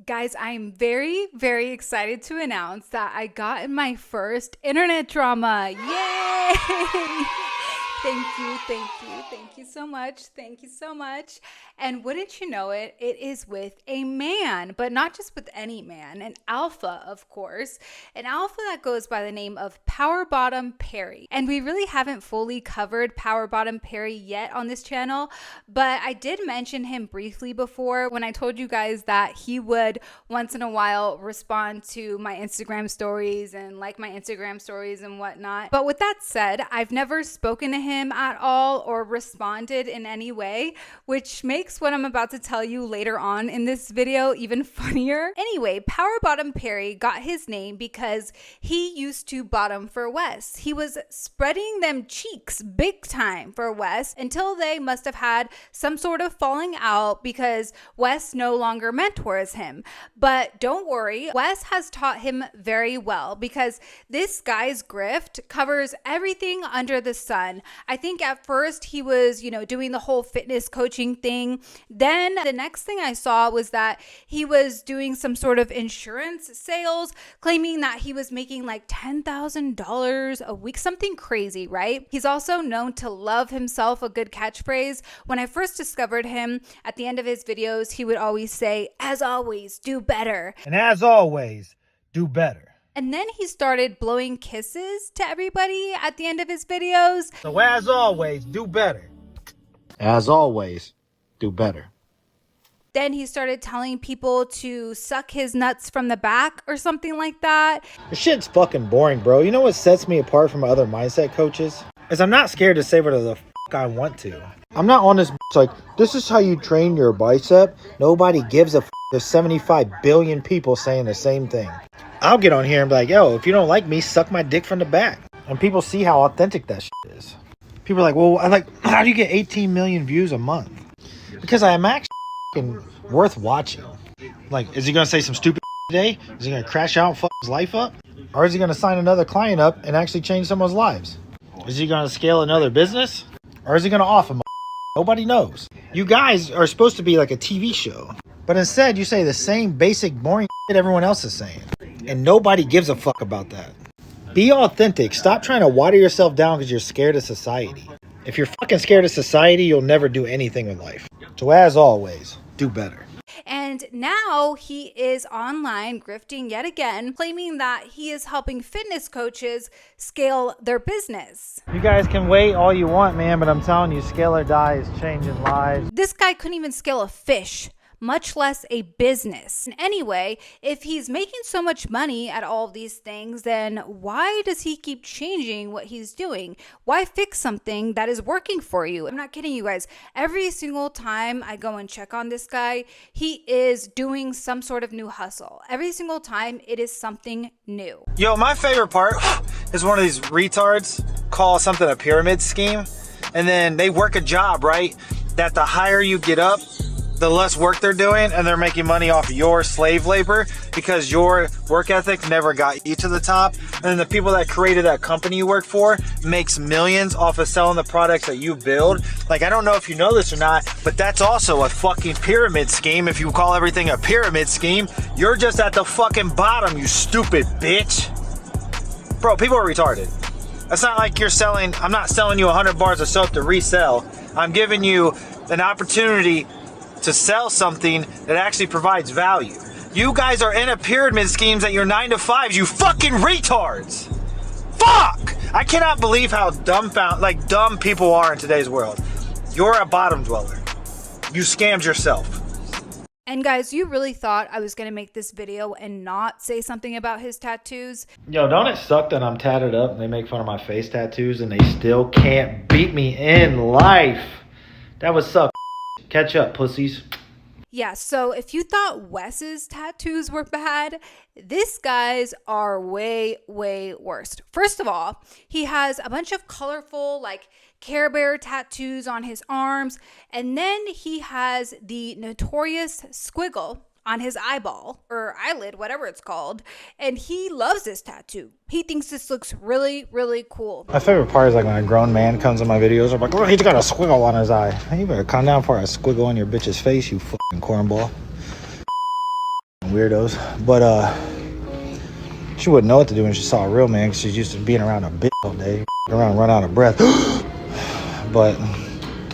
Guys, I'm very, very excited to announce that I got in my first internet drama. Yay! Thank you so much. Thank you so much. And wouldn't you know it, it is with a man, but not just with any man, an alpha, of course, an alpha that goes by the name of Power Bottom Perry. And we really haven't fully covered Power Bottom Perry yet on this channel, but I did mention him briefly before when I told you guys that he would once in a while respond to my Instagram stories and like my Instagram stories and whatnot. But with that said, I've never spoken to him at all or responded in any way, which makes what I'm about to tell you later on in this video even funnier. Anyway, Power Bottom Perry got his name because he used to bottom for Wes. He was spreading them cheeks big time for Wes until they must have had some sort of falling out because Wes no longer mentors him. But don't worry, Wes has taught him very well because this guy's grift covers everything under the sun. I think at first he was, doing the whole fitness coaching thing. Then the next thing I saw was that he was doing some sort of insurance sales, claiming that he was making like $10,000 a week, something crazy, right? He's also known to love himself a good catchphrase. When I first discovered him, at the end of his videos, he would always say, "As always, do better." And as always, do better. And then he started blowing kisses to everybody at the end of his videos. So as always, do better. As always, do better. Then he started telling people to suck his nuts from the back or something like that. This shit's fucking boring, bro. You know what sets me apart from other mindset coaches? Is I'm not scared to say what the fuck I want to. I'm not on this like, this is how you train your bicep. Nobody gives a fuck. There's 75 billion people saying the same thing. I'll get on here and be like, yo, if you don't like me, suck my dick from the back. And people see how authentic that shit is. People are like, well, how do you get 18 million views a month? Because I am actually worth watching. Like, is he going to say some stupid today? Is he going to crash out and fuck his life up? Or is he going to sign another client up and actually change someone's lives? Is he going to scale another business? Or is he going to off him? Nobody knows. You guys are supposed to be like a TV show. But instead, you say the same basic, boring shit everyone else is saying. And nobody gives a fuck about that. Be authentic. Stop trying to water yourself down because you're scared of society. If you're fucking scared of society, you'll never do anything in life. So as always, do better. And now he is online grifting yet again, claiming that he is helping fitness coaches scale their business. You guys can wait all you want, man, but I'm telling you, Scale or Die is changing lives. This guy couldn't even scale a fish, much less a business. And anyway, if he's making so much money at all of these things, then why does he keep changing what he's doing? Why fix something that is working for you? I'm not kidding you guys. Every single time I go and check on this guy, he is doing some sort of new hustle. Every single time it is something new. Yo, my favorite part is one of these retards call something a pyramid scheme. And then they work a job, right? That the higher you get up, the less work they're doing, and they're making money off your slave labor because your work ethic never got you to the top. And then the people that created that company you work for makes millions off of selling the products that you build. Like, I don't know if you know this or not, but that's also a fucking pyramid scheme. If you call everything a pyramid scheme, you're just at the fucking bottom, you stupid bitch. Bro, people are retarded. It's not like I'm not selling you 100 bars of soap to resell. I'm giving you an opportunity to sell something that actually provides value. You guys are in a pyramid schemes at your 9-to-5s, you fucking retards. Fuck! I cannot believe how dumb people are in today's world. You're a bottom dweller. You scammed yourself. And guys, you really thought I was going to make this video and not say something about his tattoos? Yo, don't it suck that I'm tatted up and they make fun of my face tattoos and they still can't beat me in life? That would suck. Catch up, pussies. Yeah, so if you thought Wes's tattoos were bad, this guy's are way, way worse. First of all, he has a bunch of colorful, like, Care Bear tattoos on his arms, and then he has the notorious squiggle on his eyeball or eyelid, whatever it's called, and he loves this tattoo. He thinks this looks really, really cool. My favorite part is like when a grown man comes in my videos, I'm like, oh, he's got a squiggle on his eye. Hey, you better calm down for a squiggle on your bitch's face, you fucking cornball. weirdos. But she wouldn't know what to do when she saw a real man, 'cause she's used to being around a bitch all day, around, run out of breath. But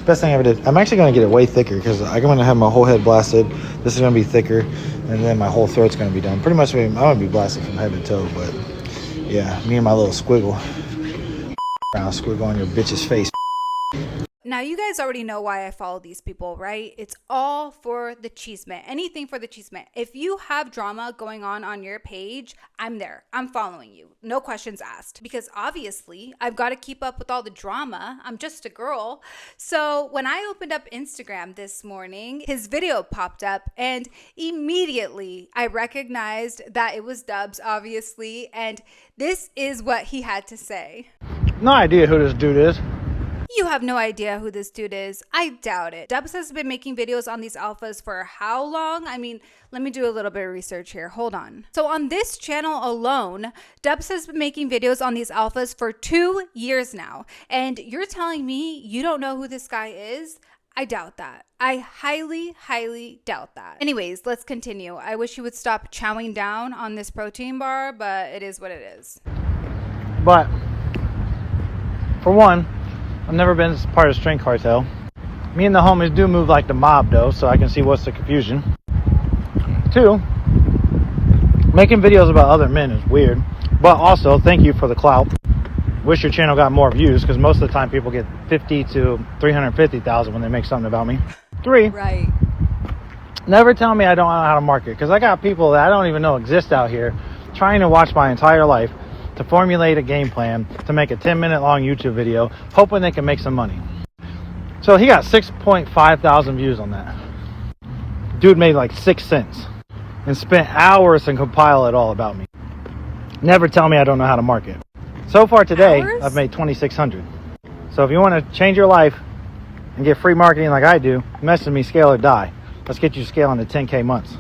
best thing I ever did. I'm actually going to get it way thicker, because I'm going to have my whole head blasted. This is going to be thicker, and then my whole throat's going to be done. Pretty much I'm going to be blasted from head to toe. But yeah, me and my little squiggle. Squiggle on your bitch's face. Now, you guys already know why I follow these people, right? It's all for the cheeseman. Anything for the cheeseman. If you have drama going on your page, I'm there. I'm following you. No questions asked. Because obviously, I've got to keep up with all the drama. I'm just a girl. So when I opened up Instagram this morning, his video popped up, and immediately I recognized that it was Dubs, obviously. And this is what he had to say. No idea who this dude is. You have no idea who this dude is. I doubt it. Dubs has been making videos on these alphas for how long? I mean, let me do a little bit of research here. Hold on. So on this channel alone, Dubs has been making videos on these alphas for 2 years now. And you're telling me you don't know who this guy is? I doubt that. I highly, highly doubt that. Anyways, let's continue. I wish you would stop chowing down on this protein bar, but it is what it is. But for one, I've never been part of the Strength Cartel. Me and the homies do move like the mob, though, so I can see what's the confusion. 2, making videos about other men is weird. But also, thank you for the clout. Wish your channel got more views, because most of the time people get 50 to 350,000 when they make something about me. 3, Right. never tell me I don't know how to market, because I got people that I don't even know exist out here trying to watch my entire life to formulate a game plan to make a 10-minute long YouTube video, hoping they can make some money. So he got 6.5 thousand views on that. Dude made like 6 cents and spent hours to compile it all about me. Never tell me I don't know how to market. So far today, Hours? I've made 2,600. So if you want to change your life and get free marketing like I do, message me, scale or die. Let's get you scaling to 10K months.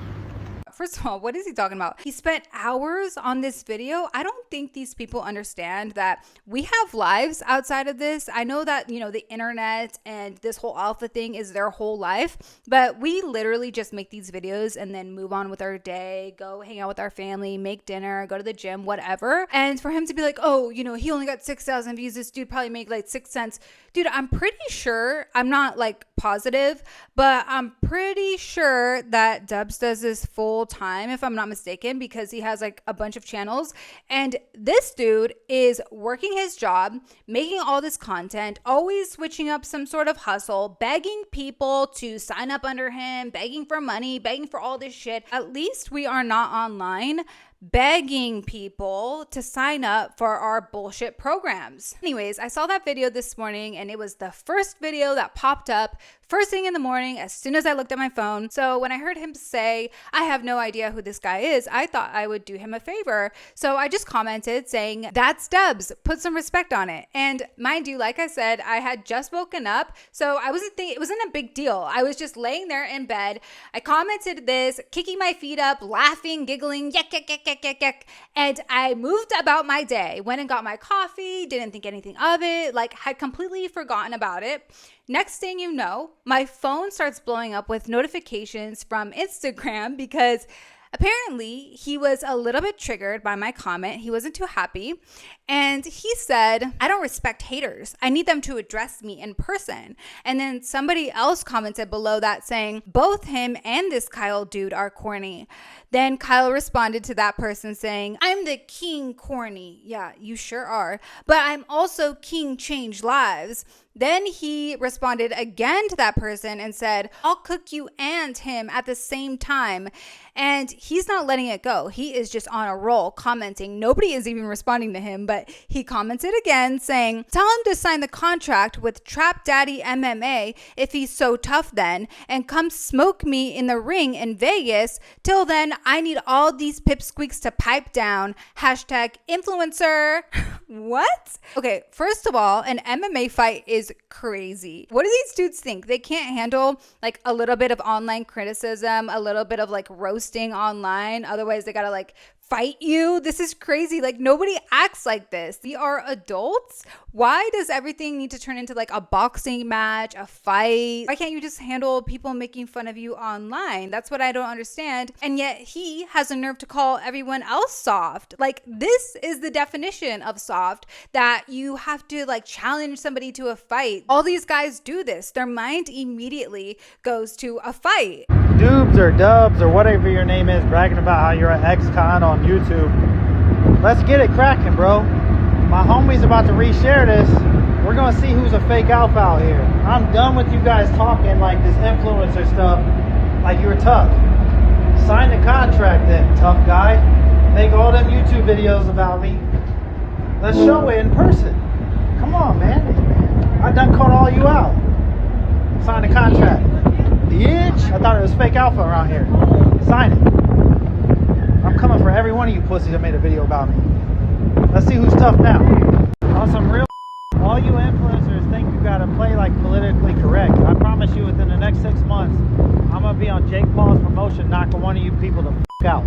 First of all, what is he talking about? He spent hours on this video. I don't think these people understand that we have lives outside of this. I know that, the internet and this whole alpha thing is their whole life, but we literally just make these videos and then move on with our day, go hang out with our family, make dinner, go to the gym, whatever. And for him to be like, oh, he only got 6,000 views. This dude probably made like 6 cents. Dude, I'm pretty sure, I'm not like positive, but I'm pretty sure that Dubs does this full time, if I'm not mistaken, because he has like a bunch of channels. And this dude is working his job, making all this content, always switching up some sort of hustle, begging people to sign up under him, begging for money, begging for all this shit. At least we are not online begging people to sign up for our bullshit programs. Anyways, I saw that video this morning, and it was the first video that popped up first thing in the morning as soon as I looked at my phone. So when I heard him say, I have no idea who this guy is, I thought I would do him a favor. So I just commented saying, that's Dubs, put some respect on it. And mind you, like I said, I had just woken up, so I wasn't thinking, it wasn't a big deal. I was just laying there in bed. I commented this, kicking my feet up, laughing, giggling, yak, yak, yak, yak, yak, yak. And I moved about my day, went and got my coffee, didn't think anything of it, like had completely forgotten about it. Next thing you know, my phone starts blowing up with notifications from Instagram because apparently he was a little bit triggered by my comment. He wasn't too happy. And he said, I don't respect haters. I need them to address me in person. And then somebody else commented below that saying, both him and this Kyle dude are corny. Then Kyle responded to that person saying, I'm the king corny. Yeah, you sure are. But I'm also king change lives. Then he responded again to that person and said, I'll cook you and him at the same time. And he's not letting it go. He is just on a roll commenting. Nobody is even responding to him, but he commented again saying, tell him to sign the contract with Trap Daddy MMA if he's so tough then, and come smoke me in the ring in Vegas. Till then, I need all these pipsqueaks to pipe down. Hashtag influencer. What? Okay, first of all, an MMA fight is crazy. What do these dudes think? They can't handle like a little bit of online criticism, a little bit of like roasting online. Otherwise, they gotta like fight you. This is crazy. Like, nobody acts like this. We are adults. Why does everything need to turn into like a boxing match, a fight? Why can't you just handle people making fun of you online? That's what I don't understand. And yet he has a nerve to call everyone else soft. Like, this is the definition of soft, that you have to like challenge somebody to a fight. All these guys do this. Their mind immediately goes to a fight. Dubes or dubs or whatever your name is, bragging about how you're an ex-con on YouTube. Let's get it cracking, bro. My homie's about to reshare this. We're gonna see who's a fake alpha out here. I'm done with you guys talking like this influencer stuff, like you're tough. Sign the contract then, tough guy. Make all them YouTube videos about me. Let's show it in person. Come on, man. I done caught all you out. Sign the contract. Bitch, I thought it was fake alpha around here. Sign it. I'm coming for every one of you pussies that made a video about me. Let's see who's tough now. On some real all you influencers think you gotta play like politically correct. I promise you within the next 6 months, I'm gonna be on Jake Paul's promotion knocking one of you people the out.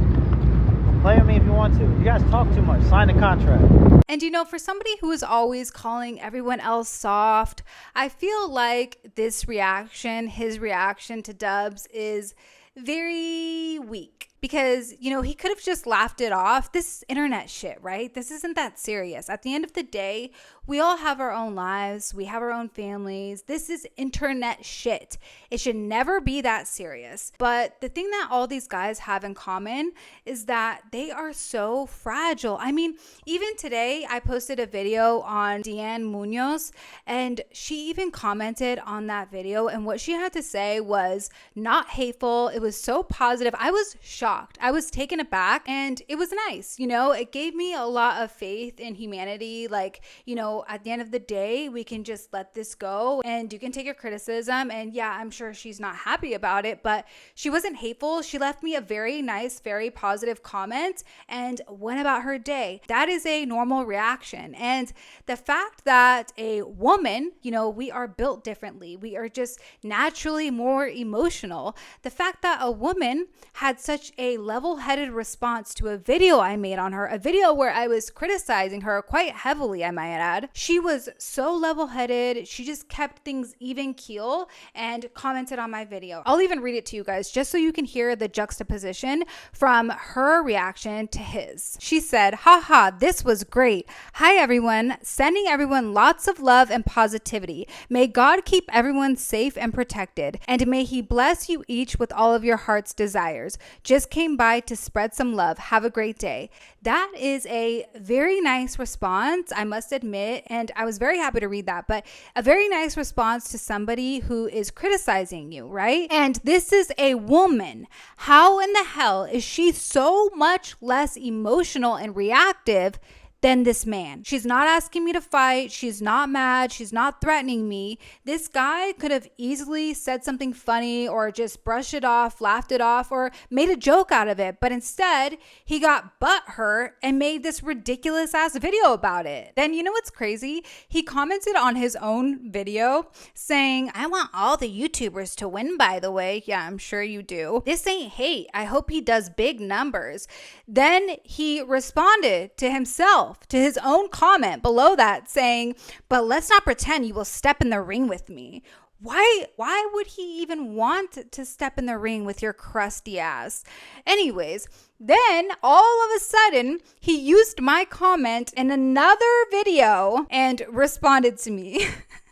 Play with me if you want to. You guys talk too much. Sign the contract. And you know, for somebody who is always calling everyone else soft, I feel like this reaction, his reaction to Dubs, is very weak. Because, you know, he could have just laughed it off. This is internet shit, right? This isn't that serious. At the end of the day, we all have our own lives. We have our own families. This is internet shit. It should never be that serious. But the thing that all these guys have in common is that they are so fragile. I mean, even today, I posted a video on Deanne Munoz, and she even commented on that video. And what she had to say was not hateful. It was so positive. I was shocked. I was taken aback, and it was nice. You know, it gave me a lot of faith in humanity. Like, you know, at the end of the day, we can just let this go, and you can take your criticism. And yeah, I'm sure she's not happy about it, but she wasn't hateful. She left me a very nice, very positive comment and went about her day. That is a normal reaction. And the fact that a woman, you know, we are built differently. We are just naturally more emotional. The fact that a woman had such a level-headed response to a video I made on her, a video where I was criticizing her quite heavily, I might add. She was so level-headed. She just kept things even keel and commented on my video. I'll even read it to you guys just so you can hear the juxtaposition from her reaction to his. She said, "Haha, this was great. Hi everyone, sending everyone lots of love and positivity. May God keep everyone safe and protected, and may he bless you each with all of your heart's desires. Just came by to spread some love. Have a great day." That is a very nice response, I must admit, and I was very happy to read that, but a very nice response to somebody who is criticizing you, right? And this is a woman. How in the hell is she so much less emotional and reactive than this man? She's not asking me to fight. She's not mad. She's not threatening me. This guy could have easily said something funny or just brushed it off, laughed it off, or made a joke out of it. But instead, he got butthurt and made this ridiculous ass video about it. Then you know what's crazy? He commented on his own video saying, "I want all the YouTubers to win, by the way." Yeah, I'm sure you do. This ain't hate. I hope he does big numbers. Then he responded to himself, to his own comment below that, saying, "But let's not pretend you will step in the ring with me." Why would he even want to step in the ring with your crusty ass? Anyways, then all of a sudden, he used my comment in another video and responded to me.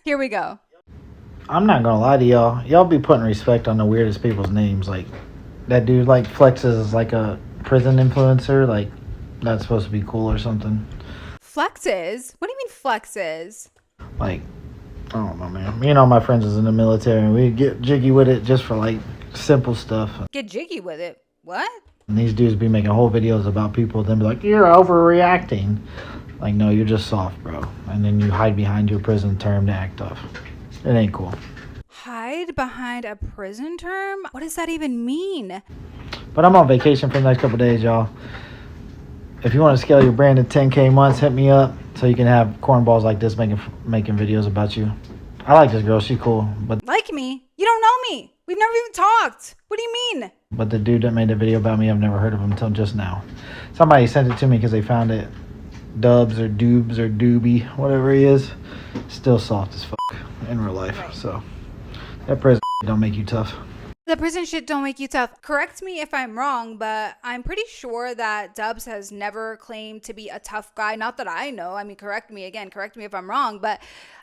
Here we go. I'm not gonna lie to y'all. Y'all be putting respect on the weirdest people's names. Like, that dude, like, flexes as, like, a prison influencer. Like, that's supposed to be cool or something. Flexes? What do you mean flexes? Like, I don't know, man. Me and all my friends is in the military, and we get jiggy with it just for, like, simple stuff. Get jiggy with it? What? And these dudes be making whole videos about people, then be like, "You're overreacting." Like, no, you're just soft, bro. And then you hide behind your prison term to act tough. It ain't cool. Hide behind a prison term? What does that even mean? But I'm on vacation for the next couple days, y'all. If you want to scale your brand to 10K months, hit me up so you can have cornballs like this making videos about you. I like this girl. She's cool. But Like me? You don't know me. We've never even talked. What do you mean? But the dude that made the video about me, I've never heard of him until just now. Somebody sent it to me because they found it. Dubs or Dubes or Doobie, whatever he is, still soft as fuck in real life. Right. So that prison don't make you tough. The prison shit don't make you tough. Correct me if I'm wrong, but I'm pretty sure that Dubs has never claimed to be a tough guy. Not that I know. I mean, correct me if I'm wrong, but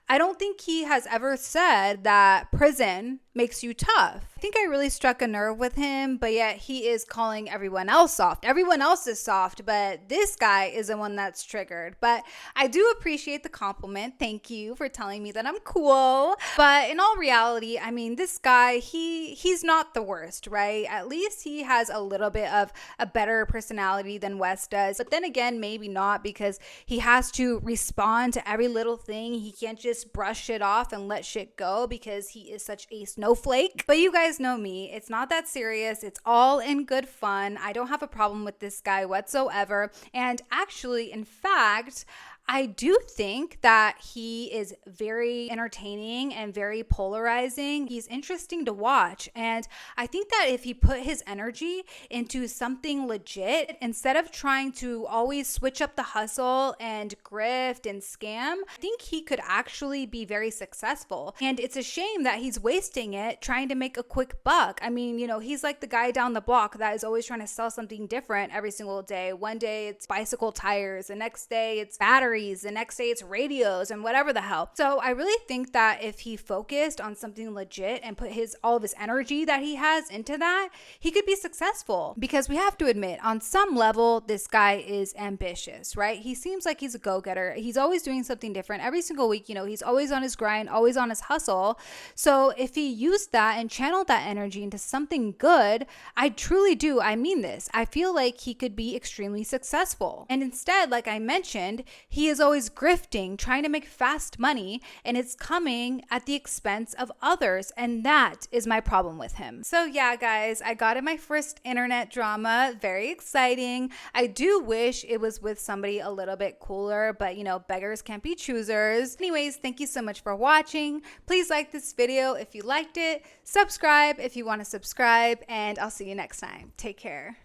I don't think he has ever said that prison makes you tough. I think I really struck a nerve with him, but yet he is calling everyone else soft. Everyone else is soft, but this guy is the one that's triggered. But I do appreciate the compliment. Thank you for telling me that I'm cool. But in all reality, I mean, this guy, he's not the worst, right? At least he has a little bit of a better personality than Wes does. But then again, maybe not, because he has to respond to every little thing. He can't just brush it off and let shit go because he is such a snowflake. But you guys know me. It's not that serious. It's all in good fun. I don't have a problem with this guy whatsoever. And actually, in fact, I do think that he is very entertaining and very polarizing. He's interesting to watch. And I think that if he put his energy into something legit, instead of trying to always switch up the hustle and grift and scam, I think he could actually be very successful. And it's a shame that he's wasting it trying to make a quick buck. I mean, you know, he's like the guy down the block that is always trying to sell something different every single day. One day it's bicycle tires, the next day it's batteries, the next day it's radios and whatever the hell. So I really think that if he focused on something legit and put all of his energy that he has into that, he could be successful. Because we have to admit, on some level, this guy is ambitious, right? He seems like he's a go-getter. He's always doing something different every single week. You know, he's always on his grind, always on his hustle. So if he used that and channeled that energy into something good, I truly do. I mean this. I feel like he could be extremely successful. And instead, like I mentioned, he is always grifting, trying to make fast money, and it's coming at the expense of others. And that is my problem with him. So yeah, guys, I got in my first internet drama. Very exciting. I do wish it was with somebody a little bit cooler, but you know, beggars can't be choosers. Anyways, thank you so much for watching. Please like this video if you liked it. Subscribe if you want to subscribe, and I'll see you next time. Take care.